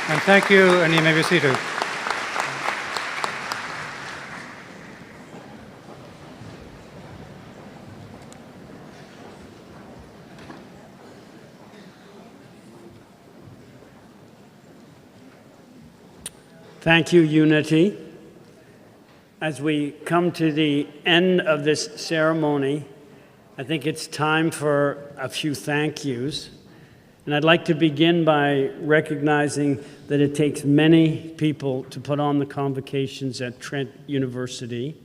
[SPEAKER 8] And thank you, and you may be seated.
[SPEAKER 2] Thank you, Unity. As we come to the end of this ceremony, I think it's time for a few thank yous. And I'd like to begin by recognizing that it takes many people to put on the convocations at Trent University.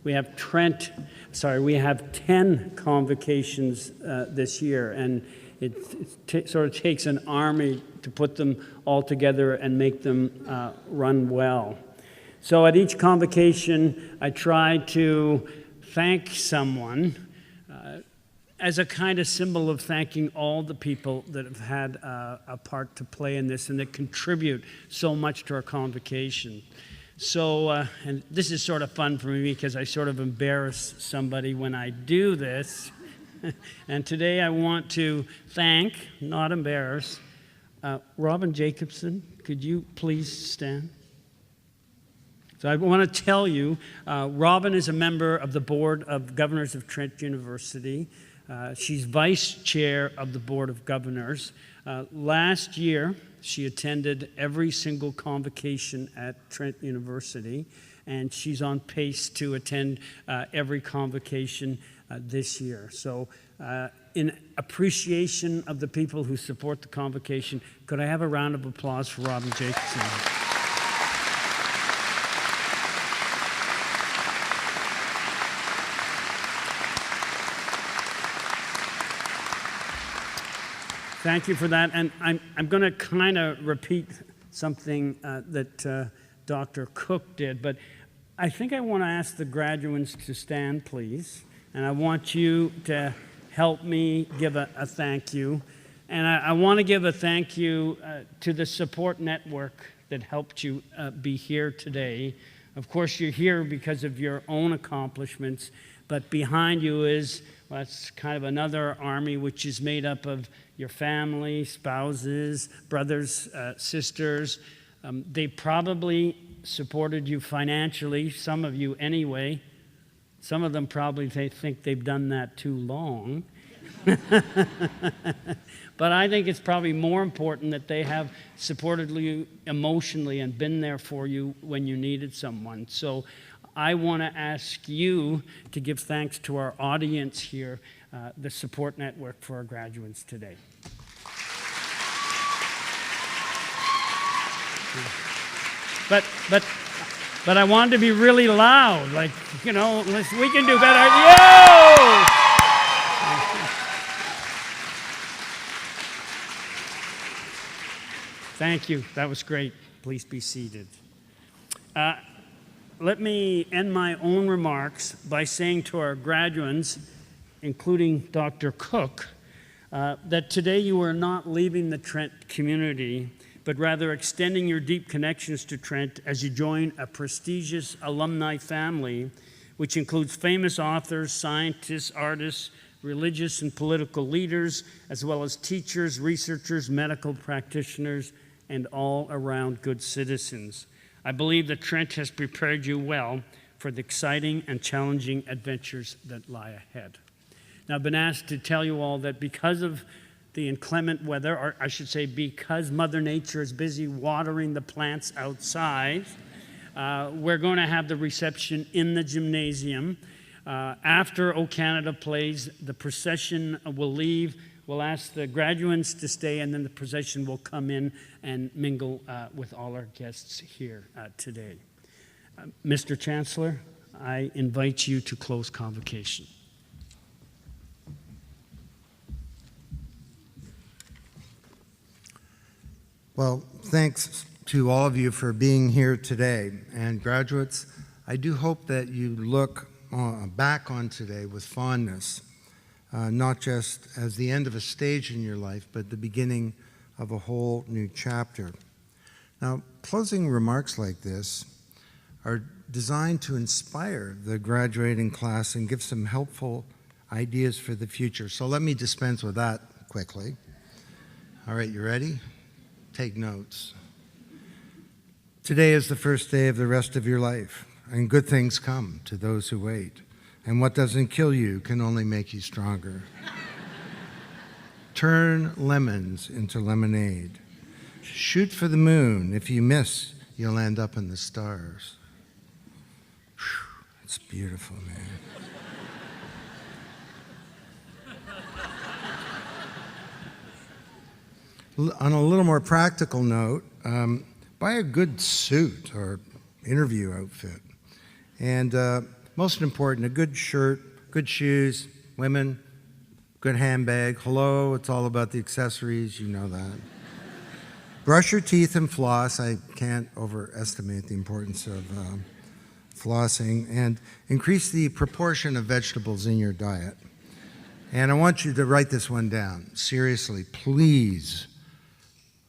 [SPEAKER 2] We have 10 convocations this year, and it sort of takes an army to put them all together and make them run well. So at each convocation, I try to thank someone as a kind of symbol of thanking all the people that have had a part to play in this and that contribute so much to our convocation. So, and this is sort of fun for me because I sort of embarrass somebody when I do this. And today I want to thank, not embarrass, Robin Jacobson, could you please stand? So I want to tell you, Robin is a member of the Board of Governors of Trent University. She's vice chair of the Board of Governors. Last year, she attended every single convocation at Trent University, and she's on pace to attend every convocation this year. So in appreciation of the people who support the convocation, could I have a round of applause for Robin Jacobson? Thank you for that. And I'm going to kind of repeat something that Dr. Cook did, but I think I want to ask the graduates to stand, please. And I want you to help me give a thank you. And I want to give a thank you to the support network that helped you be here today. Of course, you're here because of your own accomplishments, but behind you is, well, that's kind of another army, which is made up of your family, spouses, brothers, sisters. They probably supported you financially, some of you anyway. Some of them probably think they've done that too long. But I think it's probably more important that they have supported you emotionally and been there for you when you needed someone. So I want to ask you to give thanks to our audience here, the support network for our graduates today. But I wanted to be really loud, like, you know, we can do better. Yo! Thank you. That was great. Please be seated. Let me end my own remarks by saying to our graduates, including Dr. Cook, that today you are not leaving the Trent community, but rather extending your deep connections to Trent as you join a prestigious alumni family, which includes famous authors, scientists, artists, religious and political leaders, as well as teachers, researchers, medical practitioners, and all around good citizens. I believe that Trent has prepared you well for the exciting and challenging adventures that lie ahead. Now, I've been asked to tell you all that because of the inclement weather, or I should say because Mother Nature is busy watering the plants outside, we're going to have the reception in the gymnasium. After O Canada plays, the procession will leave. We'll ask the graduates to stay, and then the procession will come in and mingle with all our guests here today. Mr. Chancellor, I invite you to close convocation.
[SPEAKER 1] Well, thanks to all of you for being here today. And graduates, I do hope that you look back on today with fondness, not just as the end of a stage in your life, but the beginning of a whole new chapter. Now, closing remarks like this are designed to inspire the graduating class and give some helpful ideas for the future. So let me dispense with that quickly. All right, you ready? Take notes. Today is the first day of the rest of your life, and good things come to those who wait. And what doesn't kill you can only make you stronger. Turn lemons into lemonade. Shoot for the moon. If you miss, you'll end up in the stars. Whew, it's beautiful, man. On a little more practical note, buy a good suit or interview outfit. And most important, a good shirt, good shoes, women, good handbag. Hello, it's all about the accessories, you know that. Brush your teeth and floss. I can't overestimate the importance of flossing. And increase the proportion of vegetables in your diet. And I want you to write this one down. Seriously, please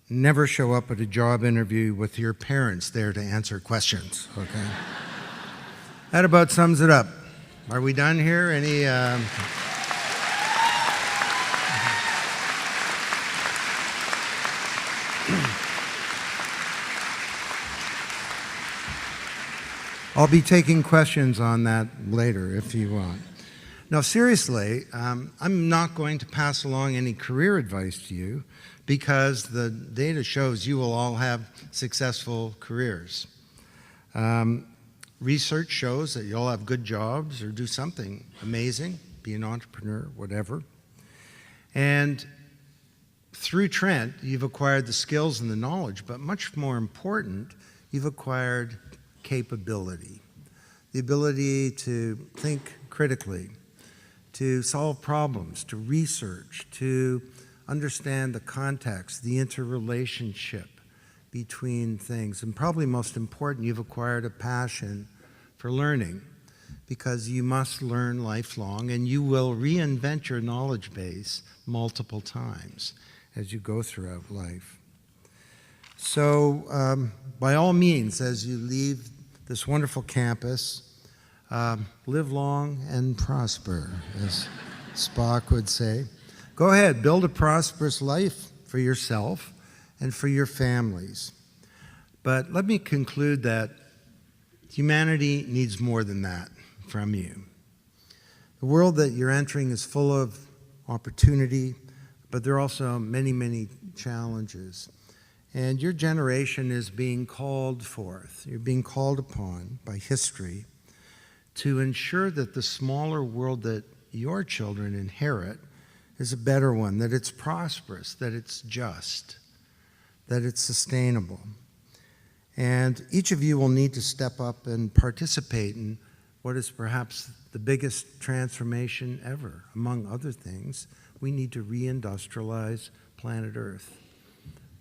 [SPEAKER 1] never show up at a job interview with your parents there to answer questions, okay? That about sums it up. Are we done here? Any... I'll be taking questions on that later if you want. Now, seriously, I'm not going to pass along any career advice to you because the data shows you will all have successful careers. Research shows that you'll have good jobs or do something amazing, be an entrepreneur, whatever. And through Trent, you've acquired the skills and the knowledge, but much more important, you've acquired capability. The ability to think critically, to solve problems, to research, to understand the context, the interrelationship between things. And probably most important, you've acquired a passion for learning because you must learn lifelong and you will reinvent your knowledge base multiple times as you go throughout life. So by all means, as you leave this wonderful campus, live long and prosper, as Spock would say. Go ahead, build a prosperous life for yourself and for your families. But let me conclude that humanity needs more than that from you. The world that you're entering is full of opportunity, but there are also many, many challenges. And your generation is being called forth. You're being called upon by history to ensure that the smaller world that your children inherit is a better one, that it's prosperous, that it's just, that it's sustainable. And each of you will need to step up and participate in what is perhaps the biggest transformation ever. Among other things, we need to reindustrialize planet Earth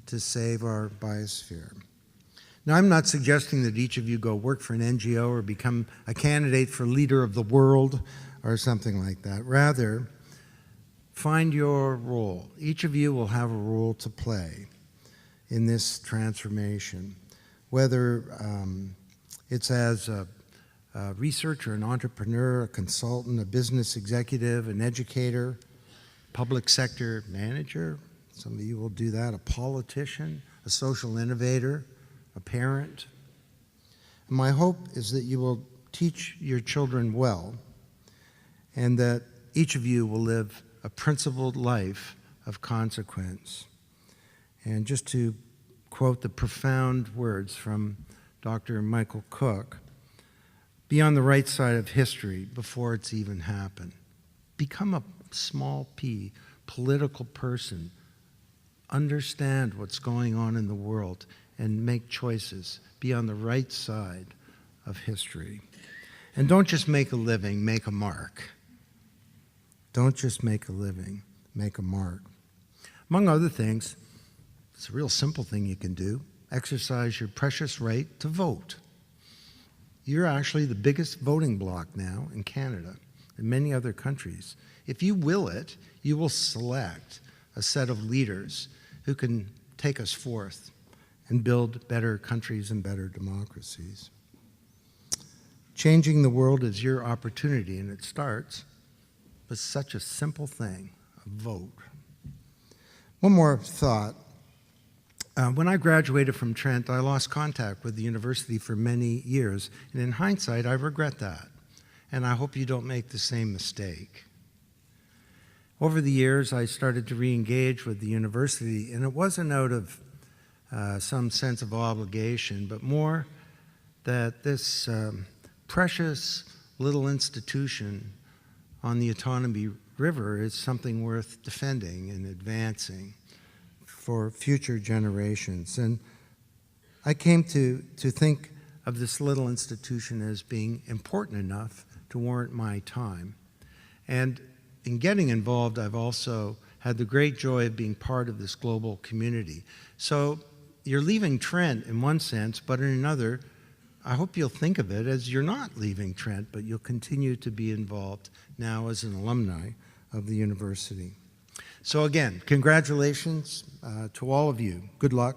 [SPEAKER 1] to save our biosphere. Now, I'm not suggesting that each of you go work for an NGO or become a candidate for leader of the world or something like that. Rather, find your role. Each of you will have a role to play in this transformation, whether it's as a researcher, an entrepreneur, a consultant, a business executive, an educator, public sector manager. Some of you will do that, a politician, a social innovator, a parent. And my hope is that you will teach your children well and that each of you will live a principled life of consequence. And just to quote the profound words from Dr. Michael Cook, be on the right side of history before it's even happened. Become a small p political person. Understand what's going on in the world and make choices. Be on the right side of history. And don't just make a living, make a mark. Don't just make a living, make a mark. Among other things, it's a real simple thing you can do. Exercise your precious right to vote. You're actually the biggest voting bloc now in Canada and many other countries. If you will it, you will select a set of leaders who can take us forth and build better countries and better democracies. Changing the world is your opportunity, and it starts with such a simple thing, a vote. One more thought. When I graduated from Trent, I lost contact with the university for many years, and in hindsight, I regret that, and I hope you don't make the same mistake. Over the years, I started to re-engage with the university, and it wasn't out of some sense of obligation, but more that this precious little institution on the Otonabee River is something worth defending and advancing for future generations. And I came to think of this little institution as being important enough to warrant my time. And in getting involved, I've also had the great joy of being part of this global community. So you're leaving Trent in one sense, but in another, I hope you'll think of it as you're not leaving Trent, but you'll continue to be involved now as an alumni of the university. So again, congratulations to all of you. Good luck.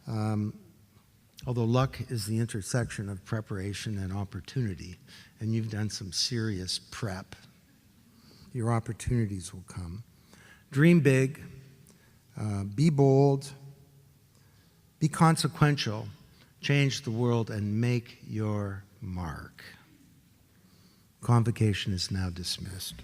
[SPEAKER 1] Although luck is the intersection of preparation and opportunity, and you've done some serious prep. Your opportunities will come. Dream big, be bold, be consequential, change the world, and make your mark. Convocation is now dismissed.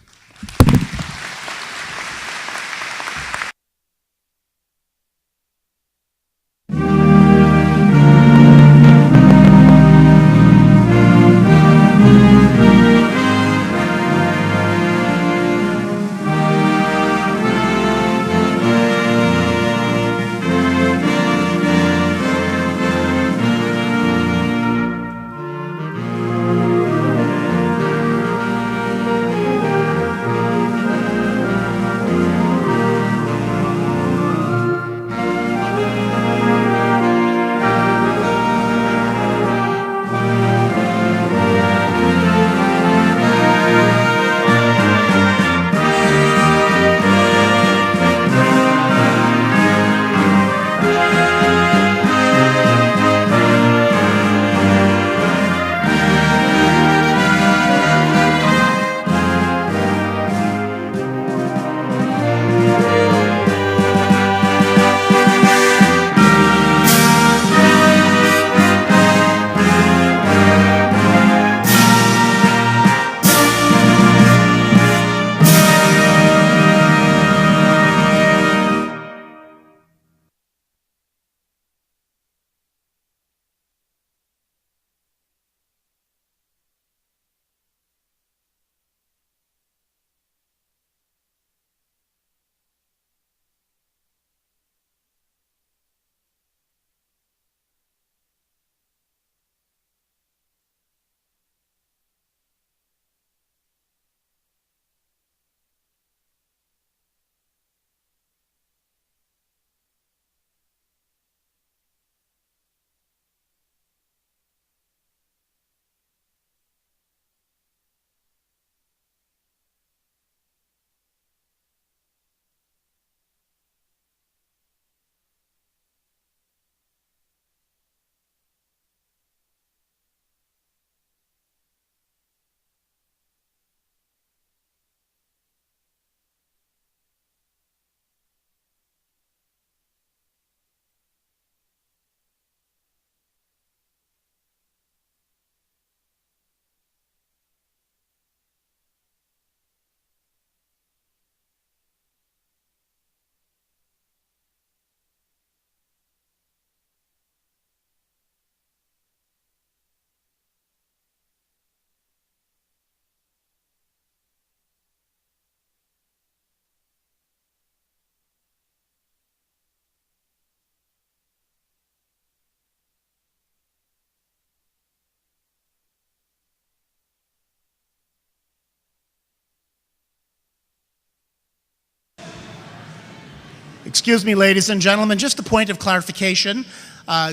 [SPEAKER 9] Excuse me, ladies and gentlemen, just a point of clarification.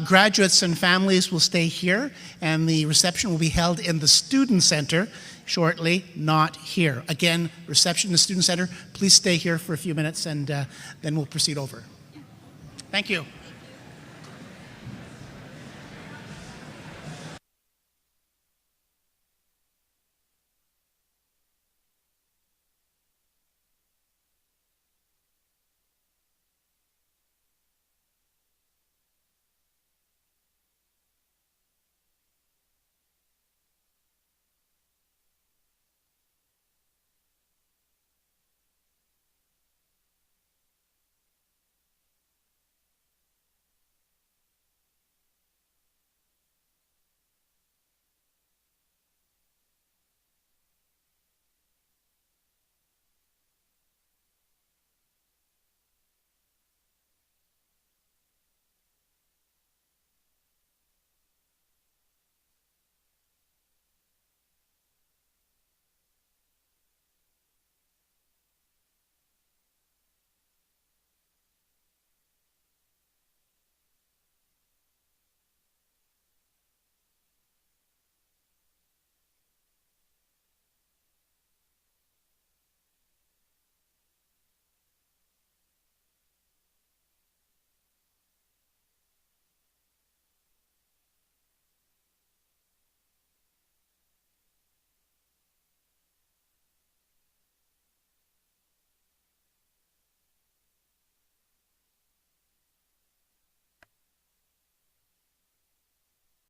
[SPEAKER 9] Graduates and families will stay here, and the reception will be held in the Student Center shortly, not here. Again, reception in the Student Center. Please stay here for a few minutes, and then we'll proceed over. Thank you.